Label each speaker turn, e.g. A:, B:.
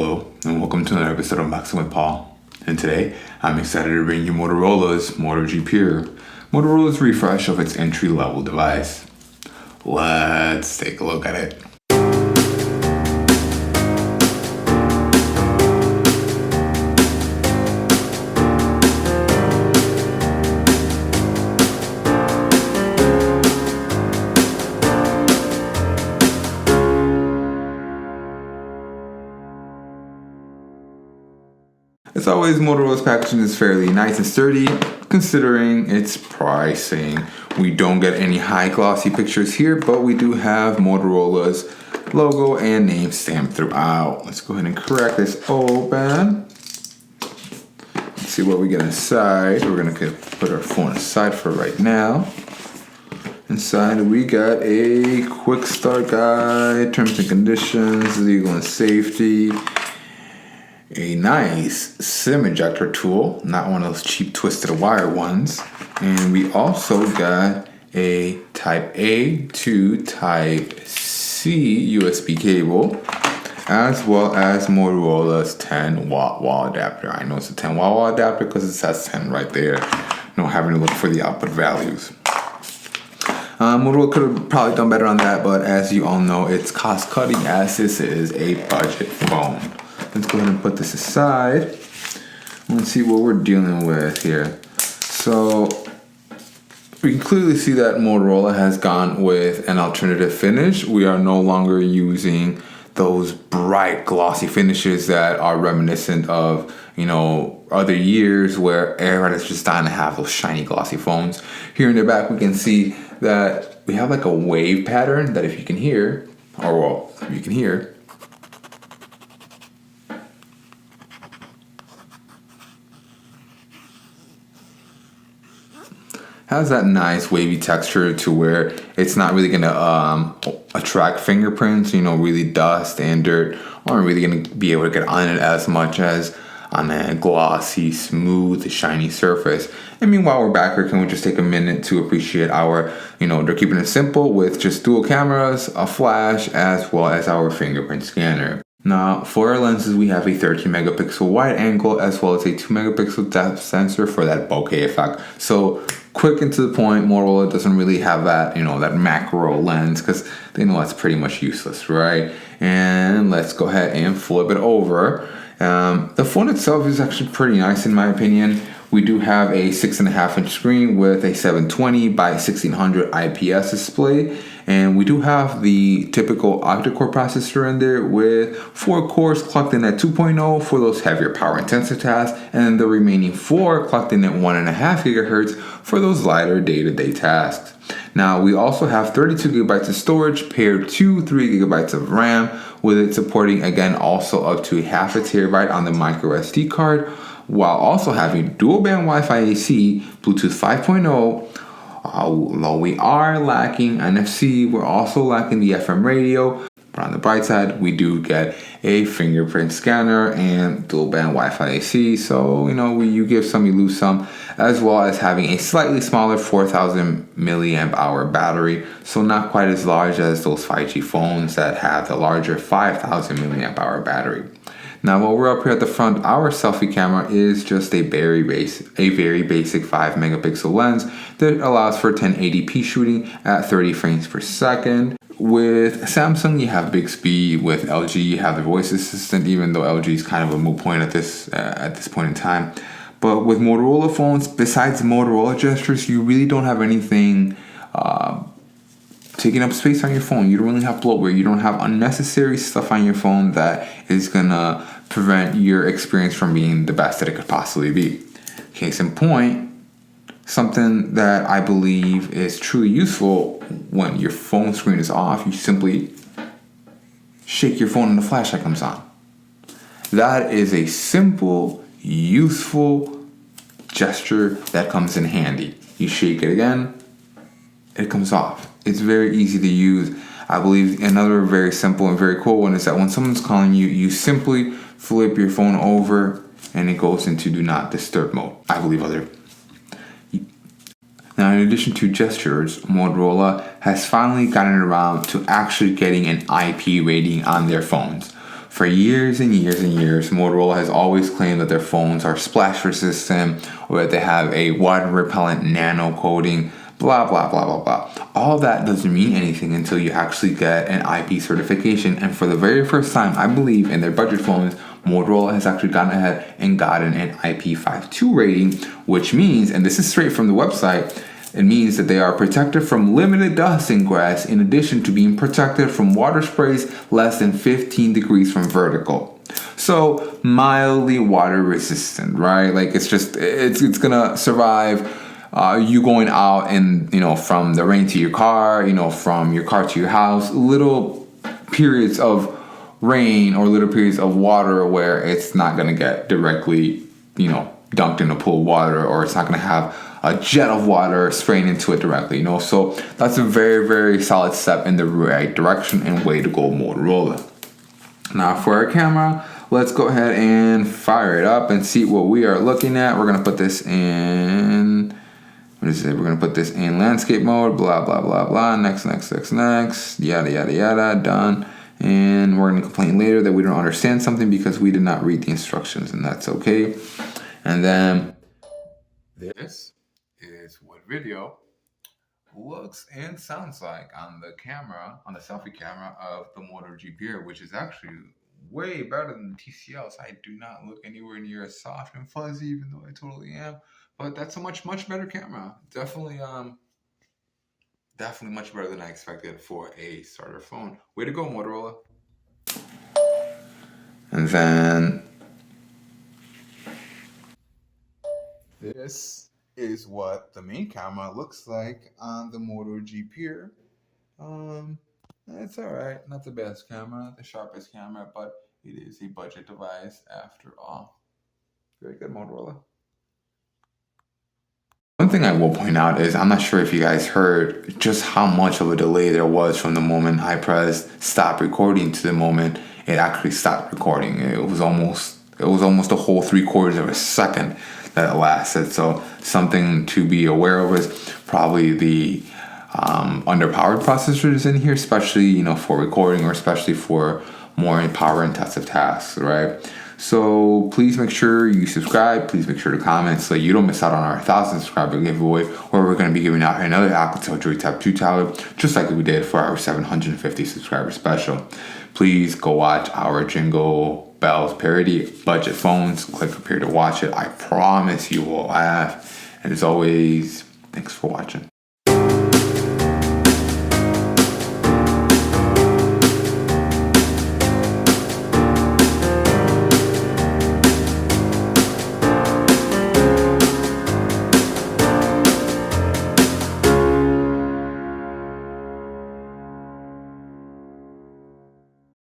A: Hello, and welcome to another episode of Boxing with Paul. And today, I'm excited to bring you Motorola's Moto G Pure, Motorola's refresh of its entry-level device. Let's take a look at it. As always, Motorola's packaging is fairly nice and sturdy, considering its pricing. We don't get any high glossy pictures here, but we do have Motorola's logo and name stamped throughout. Let's go ahead and crack this open. Let's see what we get inside. We're gonna put our phone aside for right now. Inside we got a quick start guide, terms and conditions, legal and safety. A nice SIM ejector tool, not one of those cheap twisted wire ones. And we also got a Type A to Type C USB cable, as well as Motorola's 10-watt wall adapter. I know it's a 10-watt wall adapter because it says 10 right there. No having to look for the output values. Motorola could have probably done better on that, but as you all know, it's cost cutting as this is a budget phone. Let's go ahead and put this aside. Let's see what we're dealing with here. So we can clearly see that Motorola has gone with an alternative finish. We are no longer using those bright glossy finishes that are reminiscent of, other years where everybody's just dying to have those shiny glossy phones. Here in the back we can see that we have like a wave pattern that if you can hear, has that nice wavy texture to where it's not really gonna attract fingerprints, really dust and dirt aren't really gonna be able to get on it as much as on a glossy, smooth, shiny surface. And meanwhile, we're back here. Can we just take a minute to appreciate our, they're keeping it simple with just dual cameras, a flash, as well as our fingerprint scanner. Now, for our lenses, we have a 13 megapixel wide angle as well as a 2 megapixel depth sensor for that bokeh effect. So quick and to the point, Motorola doesn't really have that, that macro lens because they know that's pretty much useless, right? And let's go ahead and flip it over. The phone itself is actually pretty nice in my opinion. We do have a 6.5-inch screen with a 720 by 1600 IPS display. And we do have the typical octa-core processor in there with 4 cores clocked in at 2.0 for those heavier power intensive tasks, and then the remaining 4 clocked in at 1.5 gigahertz for those lighter day-to-day tasks. Now we also have 32 gigabytes of storage paired to 3 gigabytes of RAM, with it supporting again also up to half a terabyte on the micro SD card, while also having dual band Wi-Fi AC, Bluetooth 5.0. Although we are lacking NFC, we're also lacking the FM radio. But on the bright side, we do get a fingerprint scanner and dual band Wi-Fi AC. So, you give some, you lose some, as well as having a slightly smaller 4,000 milliamp hour battery. So not quite as large as those 5G phones that have the larger 5,000 milliamp hour battery. Now, while we're up here at the front, our selfie camera is just a very basic 5 megapixel lens that allows for 1080p shooting at 30 frames per second. With Samsung, you have Bixby. With LG, you have the voice assistant, even though LG is kind of a moot point at this point in time. But with Motorola phones, besides Motorola gestures, you really don't have anything taking up space on your phone. You don't really have bloatware. You don't have unnecessary stuff on your phone that is gonna prevent your experience from being the best that it could possibly be. Case in point, something that I believe is truly useful when your phone screen is off, you simply shake your phone and the flashlight comes on. That is a simple, useful gesture that comes in handy. You shake it again, it comes off. It's very easy to use. I believe another very simple and very cool one is that when someone's calling you, you simply flip your phone over and it goes into do not disturb mode. I believe Now, in addition to gestures, Motorola has finally gotten around to actually getting an IP rating on their phones. For years and years and years, Motorola has always claimed that their phones are splash resistant or that they have a water repellent nano coating, blah, blah, blah, blah, blah. All that doesn't mean anything until you actually get an IP certification. And for the very first time, I believe in their budget phones, Motorola has actually gone ahead and gotten an IP52 rating, which means, and this is straight from the website, it means that they are protected from limited dust and grass, in addition to being protected from water sprays less than 15 degrees from vertical. So mildly water resistant, right? Like it's gonna survive you going out and, from the rain to your car, from your car to your house, little periods of rain or little periods of water where it's not gonna get directly, dunked in a pool of water, or it's not gonna have a jet of water spraying into it directly, So that's a very, very solid step in the right direction and way to go, Motorola. Now for our camera, let's go ahead and fire it up and see what we are looking at. We're gonna put this in, We're gonna put this in landscape mode, blah, blah, blah, blah, next, yada, yada, yada, done. And we're gonna complain later that we don't understand something because we did not read the instructions, and that's okay. And then this is what video looks and sounds like on the camera, on the selfie camera of the Moto GPR, which is actually way better than the TCLs. I do not look anywhere near as soft and fuzzy, even though I totally am. But that's a much, much better camera. Definitely much better than I expected for a starter phone. Way to go, Motorola. And then this is what the main camera looks like on the Moto GPR. It's alright, not the best camera, not the sharpest camera, but it is a budget device after all. Very good, Motorola. One thing I will point out is, I'm not sure if you guys heard just how much of a delay there was from the moment I pressed stop recording to the moment it actually stopped recording. It was almost a whole 3/4 of a second that it lasted. So something to be aware of is probably the underpowered processors in here, especially for recording, or especially for more power intensive tasks, right? So please make sure you subscribe. Please make sure to comment so you don't miss out on our 1,000 subscriber giveaway, where we're going to be giving out another Alcatel Joy Type 2 tablet, just like we did for our 750 subscriber special. Please go watch our Jingle Bells parody, Budget Phones. Click up here to watch it. I promise you will laugh. And as always, thanks for watching.